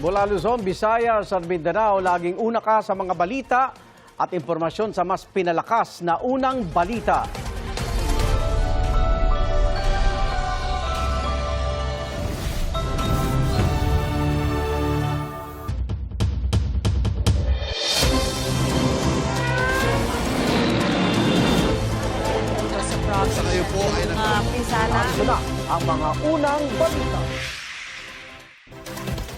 Mula Luzon, Visayas at Mindanao, laging una ka sa mga balita at impormasyon sa mas pinalakas na unang balita. Sa kayo po ay Ito na ang mga unang balita.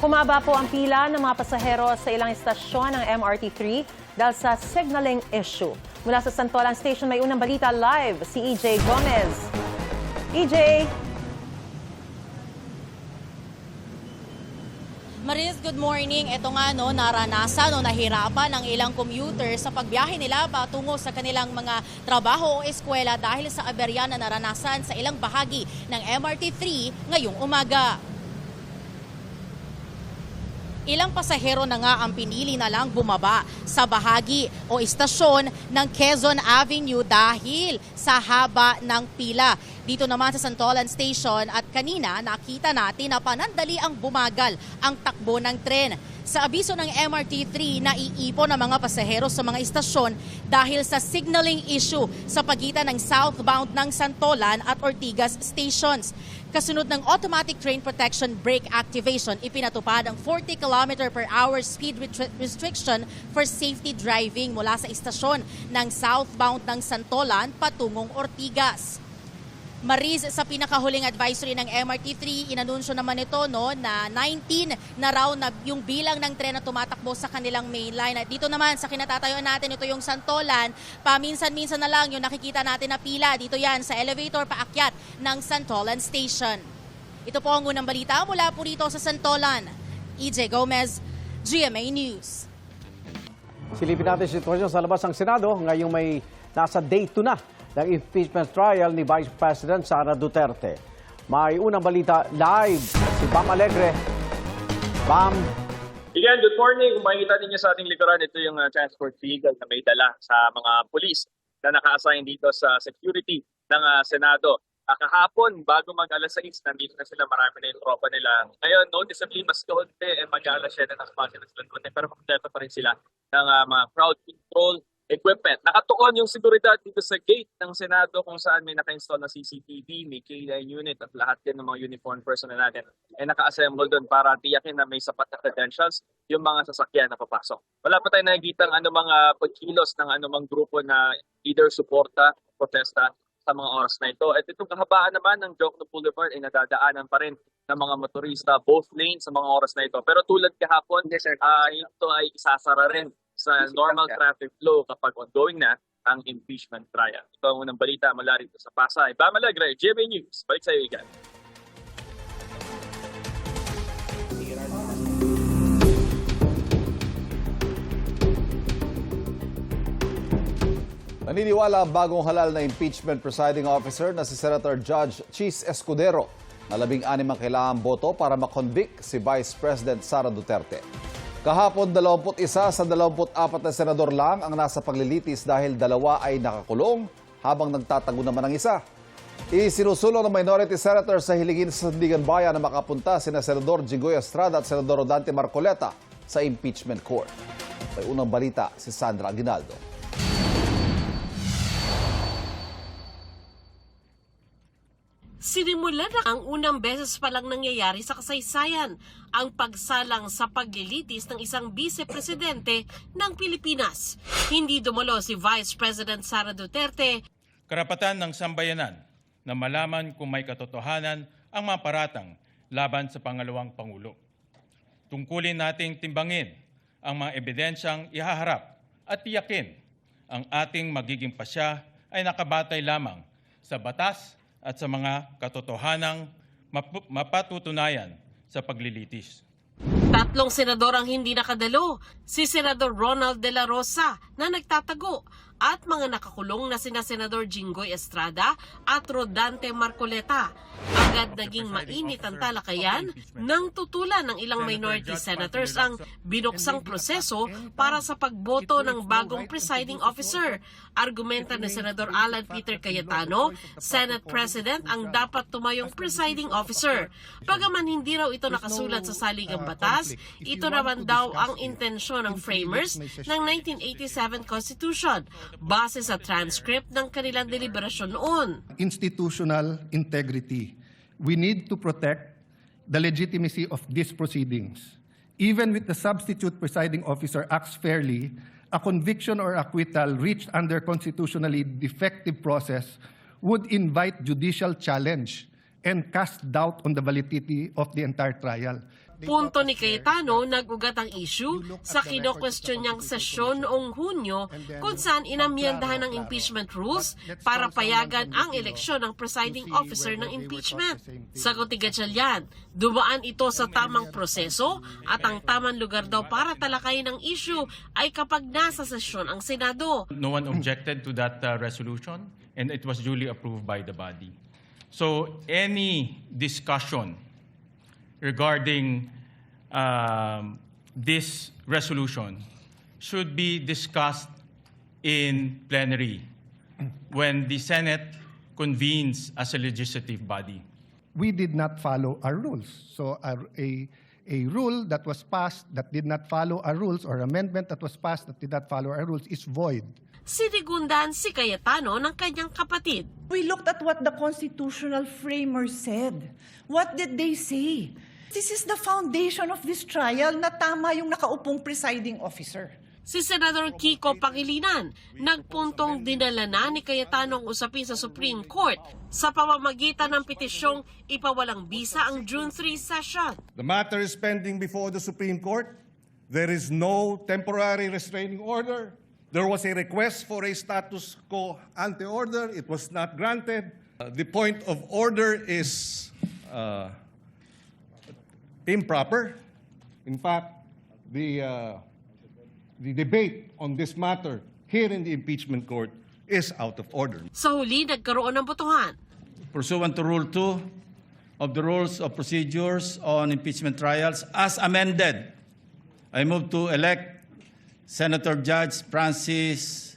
Humaba po ang pila ng mga pasahero sa ilang istasyon ng MRT3 dahil sa signaling issue. Mula sa Santolan Station, may unang balita live si EJ Gomez. EJ! Maris, good morning. Ito nga naranasan nahirapan ang ilang commuter sa pagbiyahe nila patungo sa kanilang mga trabaho o eskwela dahil sa aberya na naranasan sa ilang bahagi ng MRT3 ngayong umaga. Ilang pasahero na nga ang pinili na lang bumaba sa bahagi o istasyon ng Quezon Avenue dahil sa haba ng pila. Dito naman sa Santolan Station at kanina nakita natin na panandali ang bumagal ang takbo ng tren. Sa abiso ng MRT3, naiipon ang mga pasahero sa mga istasyon dahil sa signaling issue sa pagitan ng southbound ng Santolan at Ortigas stations. Kasunod ng automatic train protection brake activation, ipinatupad ang 40 km per hour speed restriction for safety driving mula sa istasyon ng southbound ng Santolan patungong Ortigas. Maris, sa pinakahuling advisory ng MRT3, inanunsyo naman ito na 19 na raw na yung bilang ng tren na tumatakbo sa kanilang main line. At dito naman sa kinatatayuan natin, ito yung Santolan, paminsan-minsan na lang yung nakikita natin na pila. Dito yan sa elevator paakyat ng Santolan Station. Ito po ang unang balita mula po rito sa Santolan. EJ Gomez, GMA News. Silipin natin yung sitwasyon sa labas ng Senado. Ngayong may nasa day 2 na ng impeachment trial ni Vice President Sara Duterte. May unang balita live si Bam Alegre. Bam. Again, good morning. Kung makikita ninyo sa ating likuran, ito yung transport vehicle na may dala sa mga pulis na naka-assign dito sa security ng Senado. Kahapon, bago mag-alas 6, nandito na sila, marami na yung tropa nila. Ngayon, noticeably, mas kaunti, mag-alas 7 na sponsor na sila konti, pero kompleto pa rin sila ng mga crowd control equipment. Nakatuon yung seguridad dito sa gate ng Senado kung saan may naka-install na CCTV, may K9 unit at lahat din ng mga uniform personnel natin ay naka-assemble doon para tiyakin na may sapat na credentials yung mga sasakyan na papasok. Wala pa tayo nakikita ang mga pagkilos ng anumang grupo na either suporta, protesta sa mga oras na ito. At itong kahabaan naman ng Jokno Boulevard ay nadadaanan pa rin ng mga motorista both lanes sa mga oras na ito. Pero tulad kahapon, ito ay isasara rin sa normal traffic flow kapag ongoing na ang impeachment trial. Ito ang unang balita mula rito sa Pasay. Bam Alegre, GMA News. Balik sa iyo, Igan. Naniniwala ang bagong halal na impeachment presiding officer na si Senator Judge Chis Escudero na 16 ang kailangang boto para makonvict si Vice President Sara Duterte. Kahapon, 21 sa 24 na senador lang ang nasa paglilitis dahil 2 ay nakakulong habang nagtatago naman ang isa. Isinusulong ng minority senator sa hilingin sa Sandigan Bayan na makapunta sina Senador Jinggoy Estrada at Senador Rodante Marcoleta sa impeachment court. May unang balita si Sandra Aguinaldo. Sinimulan na ang unang beses pa lang nangyayari sa kasaysayan ang pagsalang sa paglilitis ng isang vice-presidente ng Pilipinas. Hindi dumalo si Vice President Sara Duterte. Karapatan ng sambayanan na malaman kung may katotohanan ang mga paratang laban sa pangalawang Pangulo. Tungkulin nating timbangin ang mga ebidensyang ihaharap at tiyakin ang ating magiging pasya ay nakabatay lamang sa batas at sa mga katotohanang mapatutunayan sa paglilitis. 3 senador ang hindi nakadalo. Si Senador Ronald De La Rosa na nagtatago at mga nakakulong na sina Senador Jinggoy Estrada at Rodante Marcoleta. Agad naging mainit ang talakayan nang tutulan ng ilang minority senators ang binuksang proseso para sa pagboto ng bagong presiding officer. Argumenta ni Senador Alan Peter Cayetano, Senate President ang dapat tumayong presiding officer. Bagaman hindi raw ito nakasulat sa saligang batas, ito naman daw ang intensyon ng framers ng 1987 Constitution base sa transcript ng kanilang deliberasyon noon. Institutional integrity. We need to protect the legitimacy of these proceedings. Even with the substitute presiding officer acts fairly, a conviction or acquittal reached under constitutionally defective process would invite judicial challenge and cast doubt on the validity of the entire trial. Punto ni Cayetano, nag-ugat ang issue sa kino-question niyang sesyon noong Hunyo kung saan inamyendahan ng impeachment rules para payagan ang eleksyon ng presiding officer ng impeachment. Sagot ni Gatchalian, dumaan ito sa tamang proseso at ang tamang lugar daw para talakayin ang issue ay kapag nasa sesyon ang Senado. No one objected to that resolution and it was duly approved by the body. So any discussion regarding this resolution should be discussed in plenary when the Senate convenes as a legislative body. We did not follow our rules. So a rule that was passed that did not follow our rules or amendment that was passed that did not follow our rules is void. Sinigundan si Cayetano ng kanyang kapatid. We looked at what the constitutional framers said. What did they say? This is the foundation of this trial na tama yung nakaupong presiding officer. Si Senador Kiko Pangilinan, nagpuntong dinala na ni Cayetano ang usapin sa Supreme Court sa pamamagitan ng petisyong ipawalang bisa ang June 3 session. The matter is pending before the Supreme Court. There is no temporary restraining order. There was a request for a status quo ante order. It was not granted. The point of order is improper. In fact, the debate on this matter here in the impeachment court is out of order. Sa huli, nagkaroon ng botohan. Pursuant to Rule 2 of the Rules of Procedures on Impeachment Trials, as amended, I move to elect Senator Judge Francis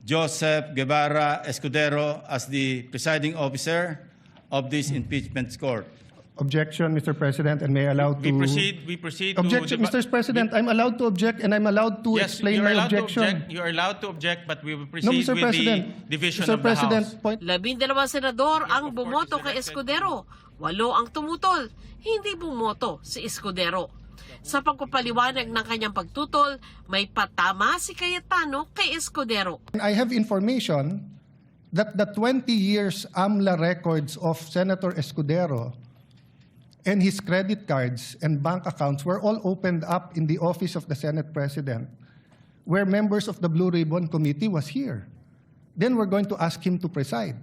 Joseph Guevara Escudero as the presiding officer of this impeachment court. Objection, Mr. President, and may I allow to... We proceed Objection, to... Mr. President, I'm allowed to object and I'm allowed to Yes, explain you're my allowed to objection. object. You're allowed to object, but we will proceed No, Mr. with President. the division Mr. of the President, House. point. 12 senador ang bumoto kay Escudero, 8 ang tumutol, hindi bumoto si Escudero. Sa pagpapaliwanag ng kanyang pagtutol, may patama si Cayetano kay Escudero. I have information that the 20 years AMLA records of Senator Escudero and his credit cards and bank accounts were all opened up in the office of the Senate President, where members of the Blue Ribbon Committee was here. Then we're going to ask him to preside.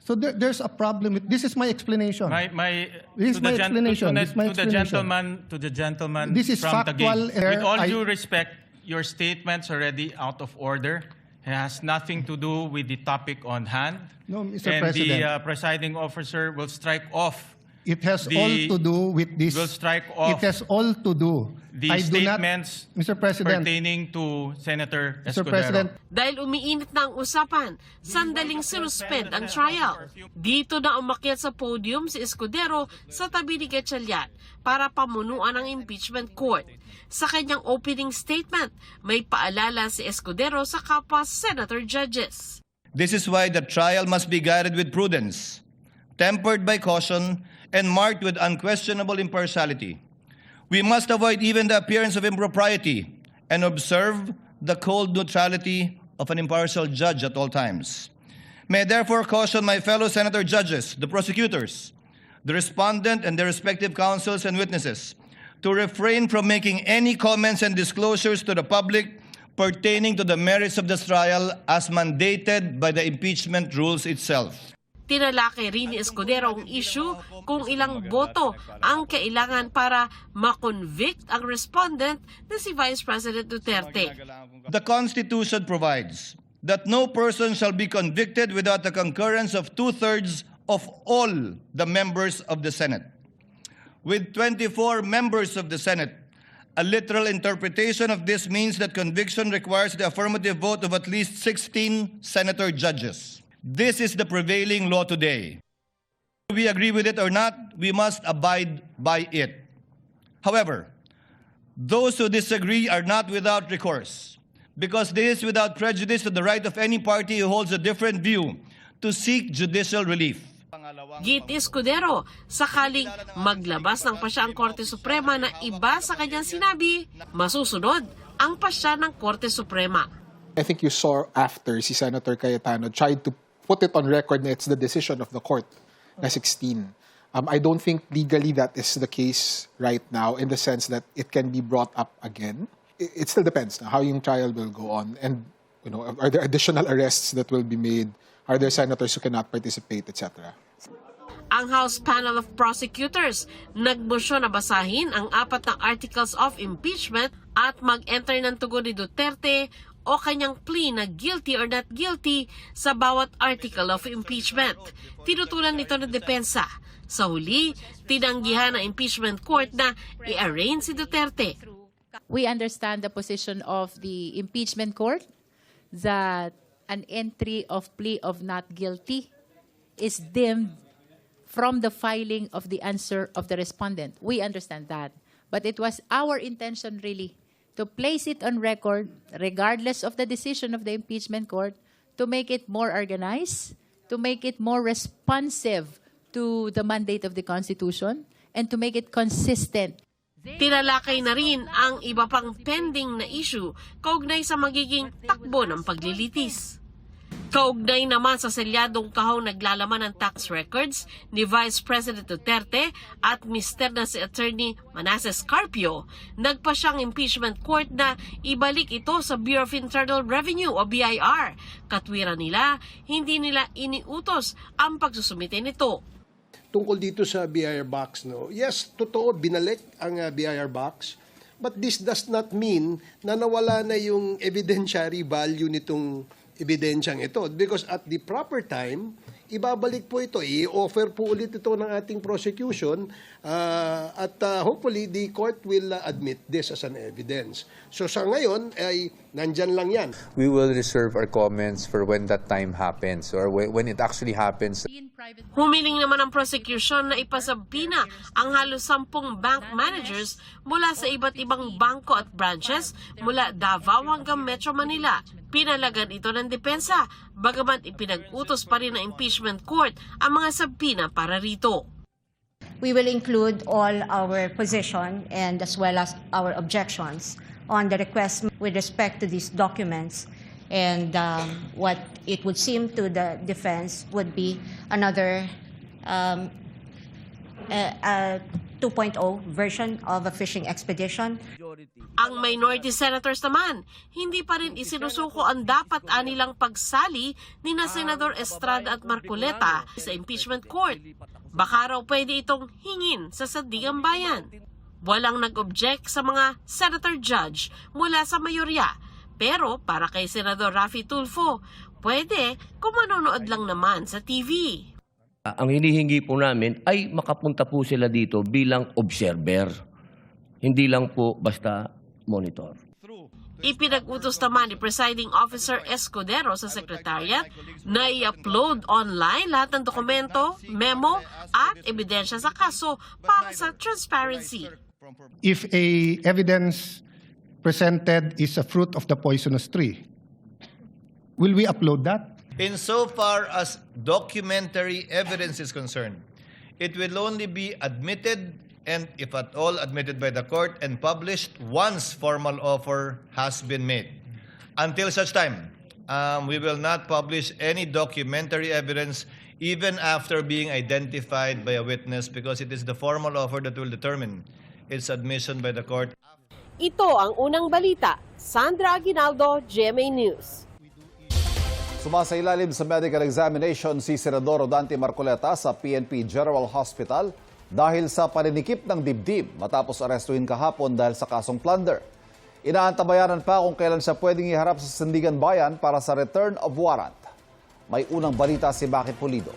So there's a problem with, this is my explanation. This is my explanation. To the gentleman This is from factual Taguig. error. With all due respect, your statement's already out of order. It has nothing to do with the topic on hand. No, Mr. And President. the presiding officer will strike off. It has all to do with this. Will strike off It has all to do. the I do not, statements Mr. President, pertaining to Senator Mr. Escudero. President, Dahil umiinit na ang usapan, sandaling sinuspend ang trial. Dito na umakyat sa podium si Escudero sa tabi ni Gatchalian para pamunuan ang impeachment court. Sa kanyang opening statement, may paalala si Escudero sa kapwa senator judges. This is why the trial must be guided with prudence, tempered by caution, and marked with unquestionable impartiality. We must avoid even the appearance of impropriety and observe the cold neutrality of an impartial judge at all times. May I therefore caution my fellow senator judges, the prosecutors, the respondent, and their respective counsels and witnesses to refrain from making any comments and disclosures to the public pertaining to the merits of this trial as mandated by the impeachment rules itself. Tinalakay rin ni Escudero ang issue kung ilang boto ang kailangan para makonvict ang respondent na si Vice President Duterte. The Constitution provides that no person shall be convicted without the concurrence of 2/3 of all the members of the Senate. With 24 members of the Senate, a literal interpretation of this means that conviction requires the affirmative vote of at least 16 senator judges. This is the prevailing law today. Whether we agree with it or not, we must abide by it. However, those who disagree are not without recourse, because this is without prejudice to the right of any party who holds a different view to seek judicial relief. Git Escudero, sakaling maglabas ng pasya ang Korte Suprema na iba sa kanyang sinabi, masusunod ang pasya ng Korte Suprema. I think you saw after si Senator Cayetano tried to put it on record na it's the decision of the court na 16. I don't think legally that is the case right now in the sense that it can be brought up again. It still depends na how yung trial will go on, and are there additional arrests that will be made? Are there senators who cannot participate, etc.? Ang House Panel of Prosecutors nagmosyon na basahin ang 4 na articles of impeachment at mag-enter ng tugon ni Duterte o kanyang plea na guilty or not guilty sa bawat article of impeachment. Tinutulan nito ng depensa. Sa huli, tinanggihan ng impeachment court na i-arraign si Duterte. We understand the position of the impeachment court that an entry of plea of not guilty is deemed from the filing of the answer of the respondent. We understand that. But it was our intention really to place it on record, regardless of the decision of the impeachment court, to make it more organized, to make it more responsive to the mandate of the Constitution, and to make it consistent. Tinalakay na rin ang iba pang pending na issue kaugnay sa magiging takbo ng paglilitis. Kaugnay naman sa selyadong kahong naglalaman ng tax records ni Vice President Duterte at mister na si Attorney Manasseh Carpio, nagpa siyang impeachment court na ibalik ito sa Bureau of Internal Revenue o BIR. Katwiran nila, hindi nila iniutos ang pagsusumite nito. Tungkol dito sa BIR box, no? Yes, totoo, binalik ang BIR box. But this does not mean na nawala na yung evidentiary value nitong ebidensyang ito. Because at the proper time, ibabalik po ito. I-offer po ulit ito ng ating prosecution at hopefully the court will admit this as an evidence. So sa ngayon, ay nandyan lang yan. We will reserve our comments for when that time happens or when it actually happens. Humiling naman ang prosecution na ipasabina ang halos 10 bank managers mula sa iba't ibang bangko at branches mula Davao hanggang Metro Manila. Pinalagan ito ng depensa, bagamat ipinag-utos pa rin ng impeachment court ang mga sabina para rito. We will include all our position and as well as our objections on the request with respect to these documents. And what it would seem to the defense would be another 2.0 version of a fishing expedition. Ang minority senators naman, hindi pa rin isinusuko ang dapat anilang pagsali ni na Senador Estrada at Marcoleta sa impeachment court. Baka raw pwede itong hingin sa Sandigan Bayan. Walang nag-object sa mga senator judge mula sa mayorya. Pero para kay Senador Raffy Tulfo, pwede kung manonood lang naman sa TV. Ang hinihingi po namin ay makapunta po sila dito bilang observer. Hindi lang po basta monitor. Ipinag-utos naman ni Presiding Officer Escudero sa Secretariat na i-upload online lahat ng dokumento, memo at ebidensya sa kaso para sa transparency. If a evidence presented is a fruit of the poisonous tree, will we upload that? Insofar as documentary evidence is concerned, it will only be admitted and, if at all, admitted by the court and published once formal offer has been made. Until such time, we will not publish any documentary evidence even after being identified by a witness because it is the formal offer that will determine its admission by the court. Ito ang unang balita. Sandra Aguinaldo, GMA News. Sumasailalim sa medical examination si Senador Rodante Marcoleta sa PNP General Hospital dahil sa paninikip ng dibdib matapos arestuhin kahapon dahil sa kasong plunder. Inaantabayanan pa kung kailan siya pwedeng iharap sa Sandigan Bayan para sa return of warrant. May unang balita si Bakit Pulido.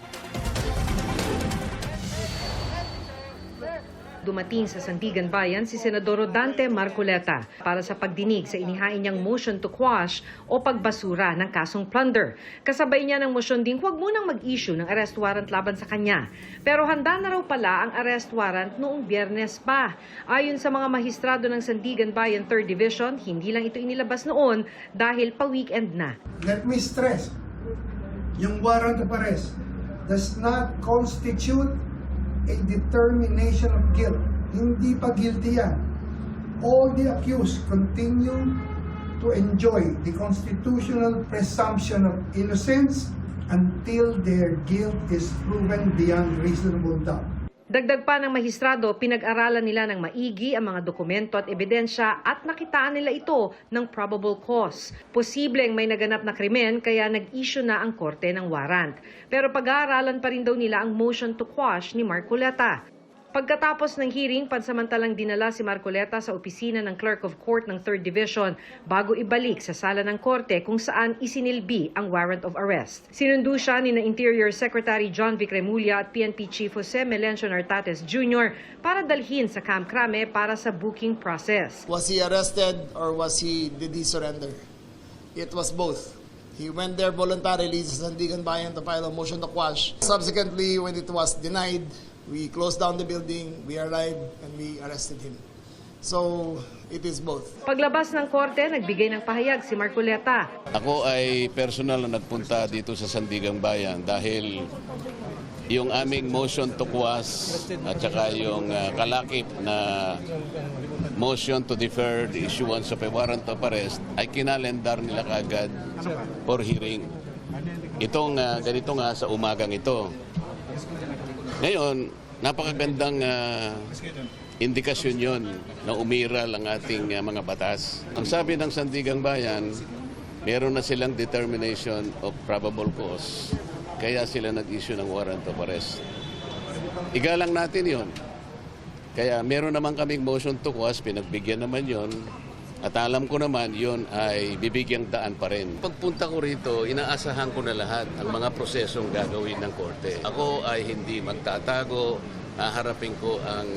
Dumating sa Sandigan Bayan si Senador Rodante Marcoleta para sa pagdinig sa inihain niyang motion to quash o pagbasura ng kasong plunder. Kasabay niya ng motion ding huwag munang mag-issue ng arrest warrant laban sa kanya. Pero handa na raw pala ang arrest warrant noong Biyernes pa. Ayon sa mga mahistrado ng Sandigan Bayan 3rd Division, hindi lang ito inilabas noon dahil pa-weekend na. Let me stress, yung warrant of arrest does not constitute a determination of guilt. Hindi pa guilty yan. All the accused continue to enjoy the constitutional presumption of innocence until their guilt is proven beyond reasonable doubt. Dagdag pa ng mahistrado, pinag-aralan nila ng maigi ang mga dokumento at ebidensya at nakitaan nila ito ng probable cause. Posibleng may naganap na krimen kaya nag-issue na ang korte ng warrant. Pero pag-aaralan pa rin daw nila ang motion to quash ni Marcoleta. Pagkatapos ng hearing, pansamantalang dinala si Marcoleta sa opisina ng Clerk of Court ng 3rd Division bago ibalik sa sala ng korte kung saan isinilbi ang warrant of arrest. Sinundo siya ni Interior Secretary John Vic Remulla at PNP Chief Jose Melencio Nartates Jr. para dalhin sa Camp Crame para sa booking process. Was he arrested or did he surrender? It was both. He went there voluntarily sa Sandigan Bayan to file a motion to quash. Subsequently, when it was denied, we closed down the building, we arrived, and we arrested him. So, it is both. Paglabas ng korte, nagbigay ng pahayag si Marcoleta. Ako ay personal na nagpunta dito sa Sandigan Bayan dahil yung aming motion to quash at saka yung kalakip na motion to defer the issuance of a warrant of arrest ay kinalendar nila kagad for hearing. Itong ganito nga sa umagang ito. Ngayon, napakagandang indikasyon yon na umiral ang ating mga batas. Ang sabi ng Sandigan Bayan, meron na silang determination of probable cause. Kaya sila nag-issue ng warrant of arrest. Igalang natin yon. Kaya meron naman kaming motion to quash, pinagbigyan naman yon. At alam ko naman yon ay bibigyang daan pa rin. Pagpunta ko rito, inaasahan ko na lahat ang mga prosesong gagawin ng korte. Ako ay hindi magtatago, haharapin ko ang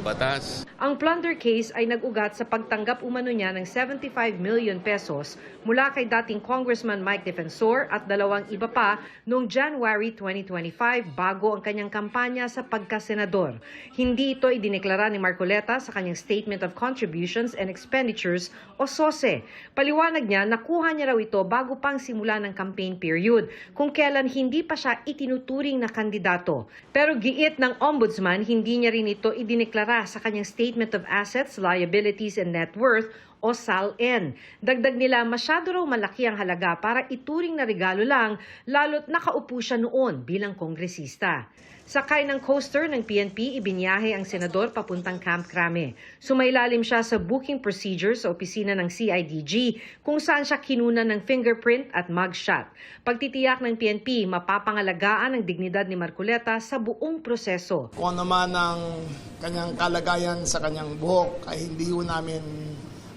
batas. Ang plunder case ay nag-ugat sa pagtanggap umano niya ng 75 million pesos mula kay dating Congressman Mike Defensor at dalawang iba pa noong January 2025 bago ang kanyang kampanya sa pagkasenador. Hindi ito idineklara ni Marcoleta sa kanyang Statement of Contributions and Expenditures o SOSE. Paliwanag niya, nakuha niya raw ito bago pang simula ng campaign period kung kailan hindi pa siya itinuturing na kandidato. Pero giit ng Ombudsman, hindi niya rin ito idineklara sa kanyang Statement of Assets, Liabilities and Net Worth o SALN. Dagdag nila, masyado raw malaki ang halaga para ituring na regalo lang, lalo't nakaupo siya noon bilang kongresista. Sakay ng coaster ng PNP, ibinyahe ang senador papuntang Camp Crame. Sumailalim siya sa booking procedures sa opisina ng CIDG kung saan siya kinuna ng fingerprint at mugshot. Pagtitiyak ng PNP, mapapangalagaan ang dignidad ni Marcoleta sa buong proseso. Kung naman ang kanyang kalagayan sa kanyang buhok ay hindi ho namin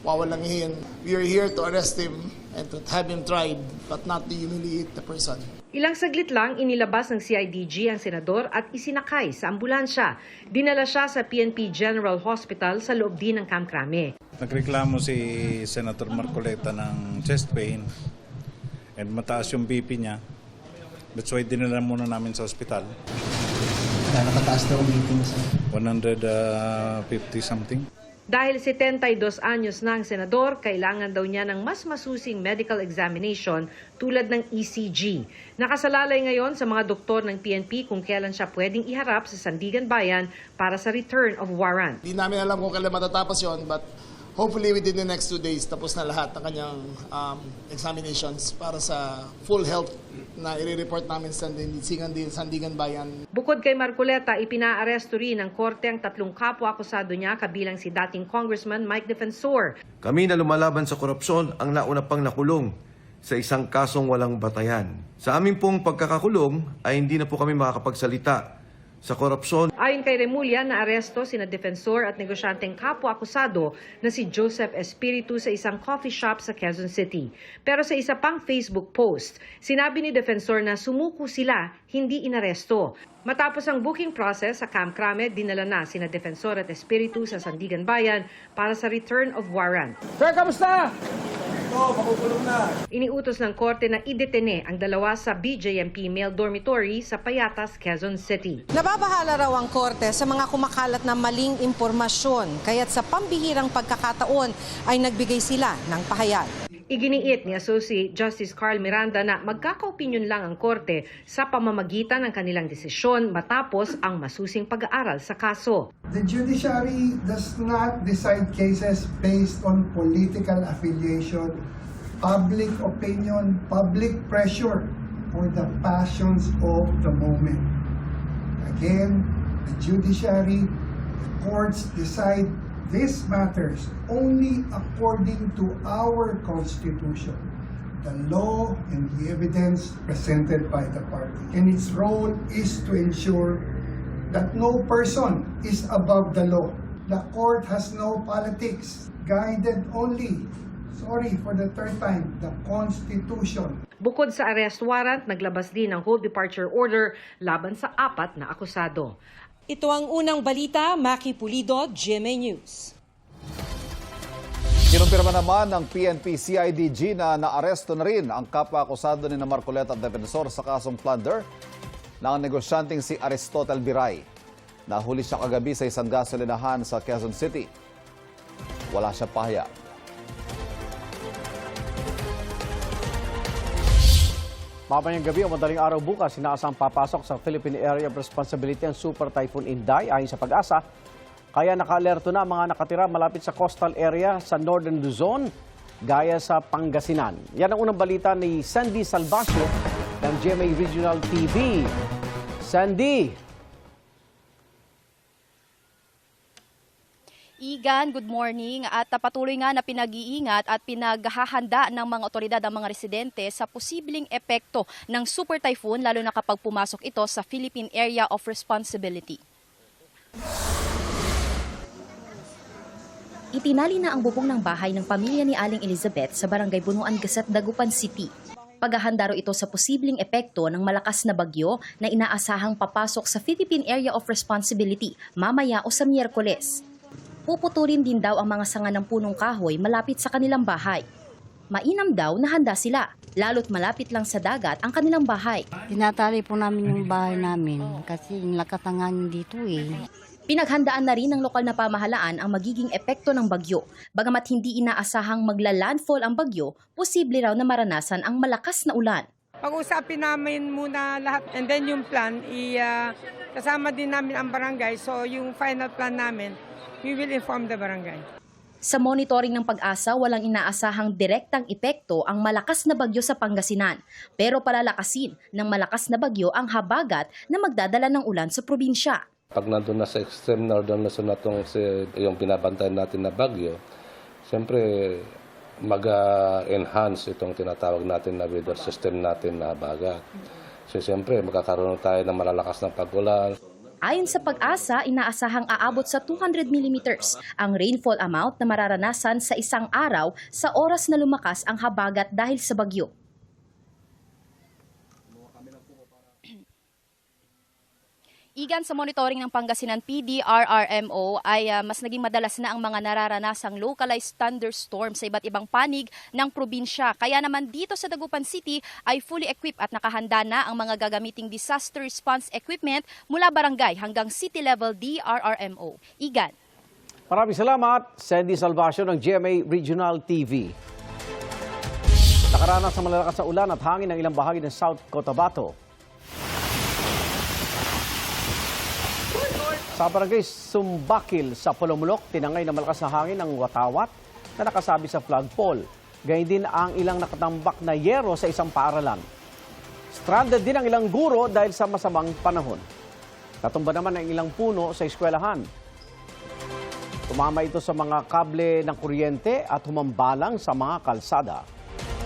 wawalangihin. We are here to arrest him and to have him tried but not to humiliate the person. Ilang saglit lang inilabas ng CIDG ang senador at isinakay sa ambulansya. Dinala siya sa PNP General Hospital sa loob din ng Camp Crame. Nagreklamo si Senator Marcoleta ng chest pain and mataas yung BP niya. That's why dinala muna namin sa ospital. Nakataas daw ang BP niya? 150 something. Dahil 72 anyos na ang senador, kailangan daw niya ng mas masusing medical examination tulad ng ECG. Nakasalalay ngayon sa mga doktor ng PNP kung kailan siya pwedeng iharap sa Sandigan Bayan para sa return of warrant. Hindi namin alam kung kailan matatapos yon, but hopefully within the next 2 days tapos na lahat ng kanyang examinations para sa full health na i-report namin sa Sandigan Bayan. Bukod kay Marcoleta, ipinaaresto rin ng korte ang 3 kapwa-akusado niya kabilang si dating Congressman Mike Defensor. Kami na lumalaban sa korupsyon ang nauna pang nakulong. sa isang kasong walang batayan. Sa aming pong pagkakakulong ay hindi na po kami makakapagsalita sa korupsyon. Ayon kay Remulla, naaresto sina defensor at negosyanteng kapwa-akusado na si Joseph Espiritu sa isang coffee shop sa Quezon City. Pero sa isa pang Facebook post, sinabi ni defensor na sumuko sila, hindi inaresto. Matapos ang booking process sa Camp Crame, dinala na sina defensor at Espiritu sa Sandigan Bayan para sa return of warrant. Sir, kamusta? Makukulong na. Iniutos ng korte na idetene ang dalawa sa BJMP male dormitory sa Payatas, Quezon City. Nababahala raw ang korte sa mga kumakalat na maling impormasyon, kaya't sa pambihirang pagkakataon ay nagbigay sila ng pahayag. Iginiit ni Associate Justice Carl Miranda na magkakaopinyon lang ang korte sa pamamagitan ng kanilang desisyon matapos ang masusing pag-aaral sa kaso. The judiciary does not decide cases based on political affiliation, public opinion, public pressure, or the passions of the moment. Again, the judiciary, the courts decide these matters only according to our Constitution, the law and the evidence presented by the party. And its role is to ensure that no person is above the law. The court has no politics, guided only, sorry for the third time, the Constitution. Bukod sa arrest warrant, naglabas din ng hold departure order laban sa 4 na akusado. Ito ang unang balita, Maki Pulido, GMA News. Kinumpirma naman ng PNP-CIDG na naaresto na rin ang kapwa-akusado ni Marcoleta at defensor sa kasong plunder ng negosyanteng si Aristotle Biray. Nahuli siya kagabi sa isang gasolinahan sa Quezon City. Wala siya pahayag. Mamayang gabi o madaling araw bukas, inaasang papasok sa Philippine Area of Responsibility ang Super Typhoon Inday ayon sa Pag-asa. Kaya naka-alerto na ang mga nakatira malapit sa coastal area sa Northern Luzon, gaya sa Pangasinan. Yan ang unang balita ni Sandy Salvacio ng GMA Regional TV. Sandy! Igan, good morning. At patuloy nga na pinag-iingat at pinaghahanda ng mga otoridad ang mga residente sa posibleng epekto ng Super Typhoon lalo na kapag pumasok ito sa Philippine Area of Responsibility. Itinali na ang bubong ng bahay ng pamilya ni Aling Elizabeth sa Barangay Bunuan Gasat, Dagupan City. Paghahanda ito sa posibleng epekto ng malakas na bagyo na inaasahang papasok sa Philippine Area of Responsibility mamaya o sa Miyerkules. Puputulin din daw ang mga sanga ng punong kahoy malapit sa kanilang bahay. Mainam daw na handa sila, lalo't malapit lang sa dagat ang kanilang bahay. Tinatali po namin yung bahay namin kasi lakas ng hangin dito eh. Pinaghandaan na rin ng lokal na pamahalaan ang magiging epekto ng bagyo. Bagamat hindi inaasahang magla-landfall ang bagyo, posible raw na maranasan ang malakas na ulan. Pag-usapin namin muna lahat and then yung plan, kasama din namin ang barangay. So yung final plan namin, we will inform the barangay. Sa monitoring ng Pag-asa, walang inaasahang direktang epekto ang malakas na bagyo sa Pangasinan. Pero palalakasin ng malakas na bagyo ang habagat na magdadala ng ulan sa probinsya. Pag nandun na sa extreme northern Luzon na yung binabantayan natin na bagyo, siyempre mag-enhance itong tinatawag natin na weather system natin na habagat. So siyempre magkakaroon tayo ng malalakas na pag-ulan. Ayon sa Pag-asa, inaasahang aabot sa 200 mm ang rainfall amount na mararanasan sa isang araw sa oras na lumakas ang habagat dahil sa bagyo. Igan, sa monitoring ng Pangasinan PD-RRMO ay mas naging madalas na ang mga nararanasang localized thunderstorm sa iba't ibang panig ng probinsya. Kaya naman dito sa Dagupan City ay fully equipped at nakahanda na ang mga gagamiting disaster response equipment mula barangay hanggang city level DRRMO. Igan. Maraming salamat, Sandy Salvacio ng GMA Regional TV. Nakaranas sa malalakas na ulan at hangin ng ilang bahagi ng South Cotabato. Sa barangay Sumbakil sa Polomolok, tinangay na malakas na hangin ng watawat na nakasabi sa flagpole. Gayun din ang ilang nakatambak na yero sa isang paaralan. Stranded din ang ilang guro dahil sa masamang panahon. Natumba naman ang ilang puno sa eskwelahan. Tumama ito sa mga kable ng kuryente at humambalang sa mga kalsada.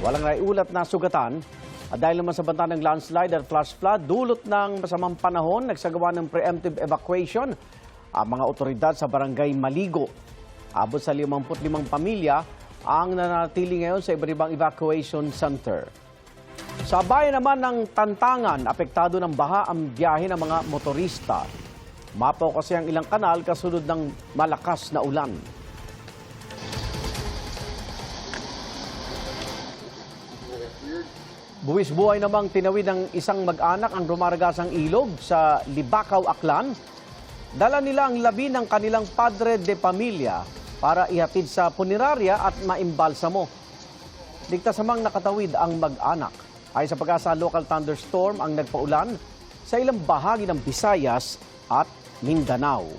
Walang naiulat na sugatan at dahil naman sa banta ng landslide at flash flood, dulot ng masamang panahon, nagsagawa ng preemptive evacuation ang mga otoridad sa barangay Maligo. Abot sa 55 pamilya ang nanatili ngayon sa iba't ibang evacuation center. Sa bayan naman ng Tantangan, apektado ng baha ang biyahe ng mga motorista. Mapaw kasi ang ilang kanal kasunod ng malakas na ulan. Buwis buhay namang tinawid ng isang mag-anak ang rumaragasang ilog sa Libakaw, Aklan. Dala nila ang labi ng kanilang padre de pamilya para ihatid sa punerarya at maimbalsamo. Ligtas namang nakatawid ang mag-anak. Ay sa Pag-asa, local thunderstorm ang nagpaulan sa ilang bahagi ng Visayas at Mindanao.